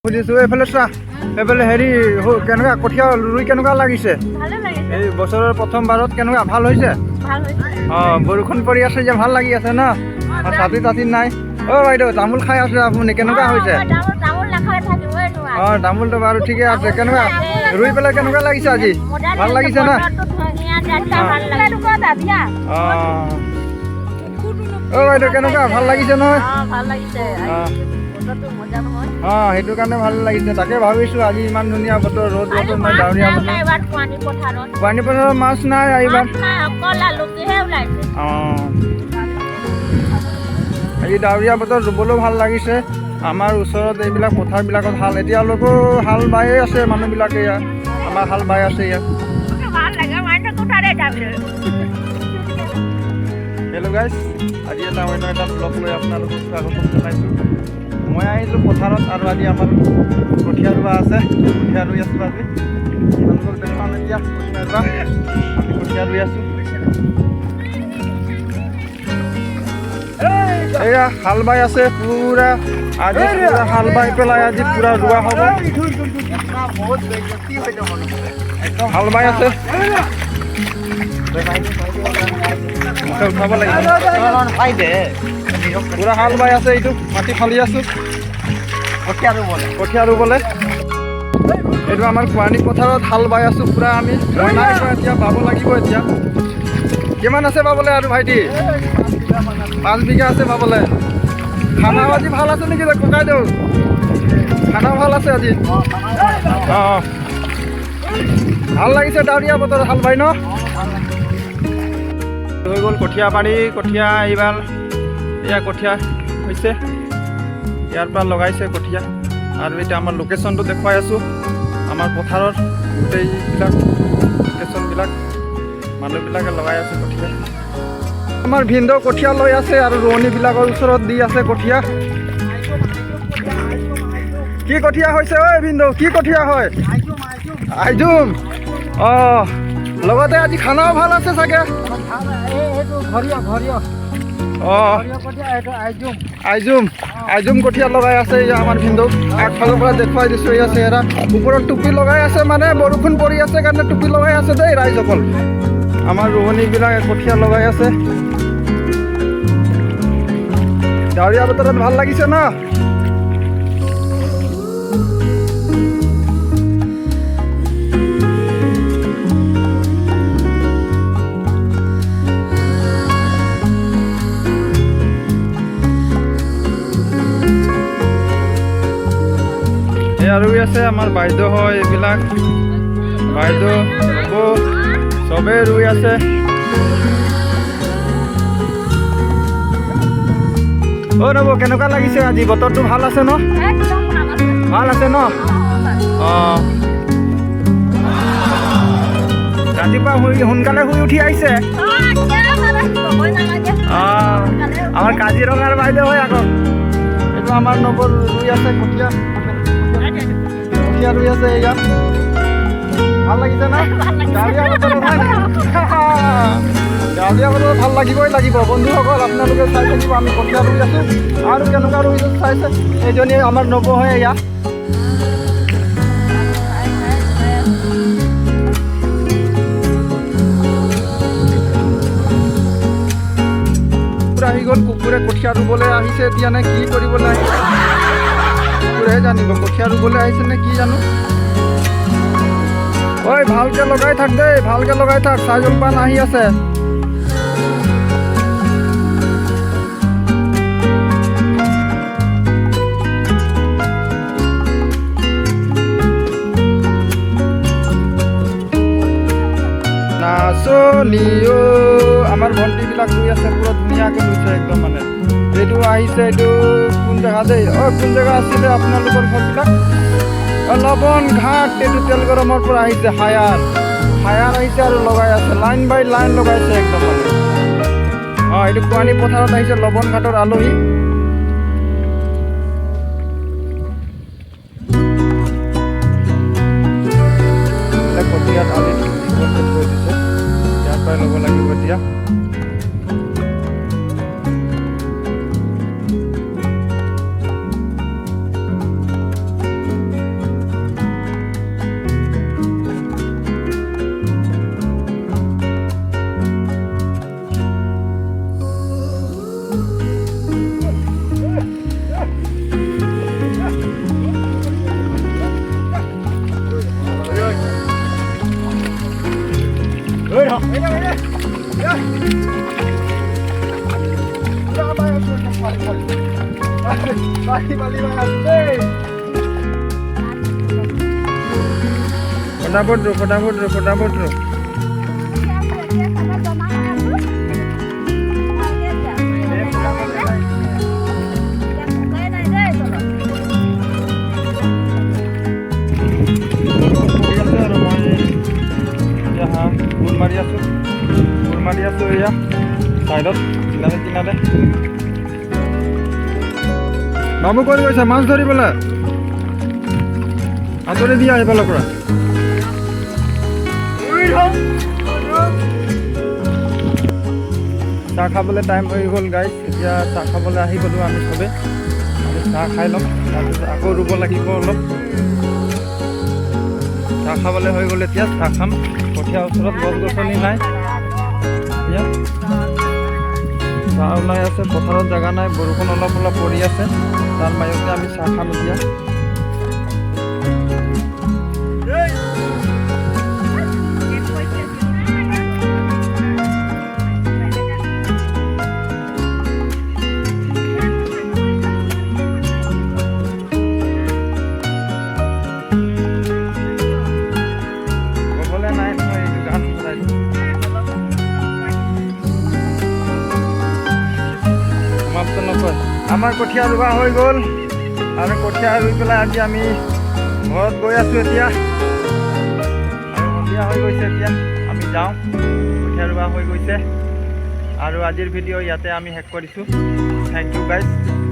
বুজিছো এইফালে চা এইফালে হেৰি কেনেকুৱা কঠীয়া ৰুই কেনেকুৱা লাগিছে এই বছৰৰ প্ৰথমবাৰত কেনেকুৱা ভাল হৈছে অঁ বৰষুণ পৰি আছে যে ভাল লাগি আছে ন ছাতি তাতি নাই অ' বাইদেউ তামোল খাই আছে আপুনি কেনেকুৱা হৈছে অঁ তামোলটো বাৰু ঠিকে আছে কেনেকুৱা ৰুই পেলাই কেনেকুৱা লাগিছে আজি ভাল লাগিছে না অঁ বাইদেউ কেনেকুৱা ভাল লাগিছে নহয় অঁ সেইটো কাৰণে ভাল লাগিছে তাকে ভাবিছোঁ আজি ইমান ধুনীয়া বতৰ ৰ'দ বতৰ নাই ডাৱৰীয়া বতৰ পানী পথাৰত মাছ নাই এইবাৰ অঁ আজি ডাৱৰীয়া বতৰ ৰুবলৈও ভাল লাগিছে আমাৰ ওচৰত এইবিলাক পথাৰবিলাকত হাল এতিয়ালৈকেও হাল বায়ে আছে মানুহবিলাকে ইয়াত আমাৰ হাল বাই আছে ইয়াত হেল্ল' গাইজ আজি এটা অন্য এটা ব্লগ লৈ আপোনালোকক স্বাগতম জনাইছোঁ মই আহিছোঁ পথাৰত আৰু আজি আমাৰ কঠীয়া ৰোৱা আছে কঠীয়া ৰুই আছোঁ আজি আপোনালোকক দেখাম এতিয়া কঠীয়া ৰোৱা আমি কঠীয়া ৰুই আছোঁ এয়া হাল বাই আছে পুৰা আজি পুৰা হাল বাই পেলাই আজি পুৰা ৰোৱা হ'ব হাল বাই আছে উঠাব লাগিব পুৰা হাল বাই আছে এইটো মাটি ফালি আছোঁ কঠীয়া ৰুবলৈ এইটো আমাৰ কোৱানী পথাৰত হাল বাই আছোঁ পুৰা আমি মই নাই কৰা এতিয়া বাব লাগিব এতিয়া কিমান আছে বাবলৈ আৰু ভাইটি 5 বিঘা আছে বাবলৈ খানাও আজি ভাল আছে নেকি ককাই দেউ খানাও ভাল আছে আজি অঁ ভাল লাগিছে ডাৱৰীয়া বতৰ হাল বাই ন হৈ গ'ল কঠীয়া পাৰি কঠীয়া এইবাৰ এয়া কঠীয়া হৈছে ইয়াৰ পৰা লগাইছে কঠীয়া আৰু এতিয়া আমাৰ লোকেশ্যনটো দেখুৱাই আছোঁ আমাৰ পথাৰৰ গোটেইবিলাক লোকেশ্যনবিলাক মানুহবিলাকে লগাই আছে কঠীয়া আমাৰ ভিনদেউ কঠীয়া লৈ আছে আৰু ৰোৱনীবিলাকৰ ওচৰত দি আছে কঠীয়া কি কঠীয়া হৈছে ঐ ভিনদেউ কি কঠীয়া হয় আইজুম অঁ লগতে আজি খানাও ভাল আছে চাগে অঁ আইজুম কঠীয়া লগাই আছে এয়া আমাৰ ভিনদেউ আগফালৰ পৰা দেখুৱাই দিছোঁ এয়া চেহেৰা ওপৰত টুপি লগাই আছে মানে বৰষুণ পৰি আছে কাৰণে টুপি লগাই আছে দেই ৰাইজসকল আমাৰ ৰোৱনীবিলাকে কঠীয়া লগাই আছে ডাৱৰীয়া বতৰত ভাল লাগিছে ন ৰুই আছে আমাৰ বাইদেউ হয় এইবিলাক বাইদেউ চবেই ৰুই আছে অ' ৰ'ব কেনেকুৱা লাগিছে আজি বতৰটো ভাল আছে ন ভাল আছে ন অঁ ৰাতিপুৱা সোনকালে শুই উঠি আহিছে অঁ আমাৰ কাজিৰঙাৰ বাইদেউ হয় আকৌ এইটো আমাৰ নম্বৰ ৰুই আছে কঠীয়া ৰুই আছে এয়া ভাল লাগিছে না ডাৱৰীয়া বতৰত ভাল লাগিবই লাগিব বন্ধুসকল আপোনালোকে চাই থাকিব আমি কঠীয়া ৰুই আছোঁ আৰু কেনেকুৱা ৰুই চাইছে এইজনী আমাৰ নব হয় এয়া কুকুৰ আহি গ'ল কুকুৰে কঠীয়া ৰুবলৈ আহিছে এতিয়া নে কি কৰিবলৈ আহিছে কুকুৰেহে জানিব কঠীয়া ৰুবলৈ আহিছে নে কি জানো ঐ ভালকৈ লগাই থাক দেই ভালকৈ লগাই থাক চাই জলপান আহি আছে নাচনীও আমাৰ ভণ্টিবিলাক ৰুই আছে পুৰা ধুনীয়াকৈ ৰুইছে একদম মানে এইটো আহিছে এইটো কোন জেগা দেই অঁ কোন জেগা আছিলে আপোনালোকৰ ঘৰবিলাক লবণ ঘাট এইটো তেল গৰমৰ পৰা আহিছে হায়াৰ আহিছে আৰু লগাই আছে লাইন বাই লাইন লগাইছে একদম মানে অঁ এইটো কোৱানী পথাৰত আহিছে লবণ ঘাটৰ আলহী কঠীয়াত আলি থৈ দিছে ইয়াৰ পৰাই ল'ব লাগিব এতিয়া Fटाफट रो মাৰি আছো এয়া সাইডত কিনাৰে বাবু ক'ত গৈছে মাছ ধৰিবলৈ আঁতৰি দিয়া এইফালৰ পৰা চাহ খাবলৈ টাইম হৈ গ'ল গাইজ এতিয়া চাহ খাবলৈ আহি গ'লোঁ আমি চবে চাহ খাই ল'ম তাৰপিছত আকৌ ৰুব লাগিব অলপ চাহ খাবলৈ হৈ গ'ল এতিয়া চাহ খাম কঠীয়াৰ ওচৰত গছ গছনি নাই এতিয়া চাহ ওলাই আছে পথাৰত জেগা নাই বৰষুণ অলপ অলপ পৰি আছে তাৰ মাজতে আমি চাহ খাম এতিয়া আমাৰ কঠীয়া ৰুৱা হৈ গ'ল আৰু কঠীয়া ৰুই পেলাই আজি আমি ঘৰত গৈ আছোঁ এতিয়া আৰু সন্ধিয়া হৈ গৈছে এতিয়া আমি যাওঁ কঠীয়া ৰুৱা হৈ গৈছে আৰু আজিৰ ভিডিঅ' ইয়াতে আমি শেষ কৰিছোঁ থেংক ইউ গাইজ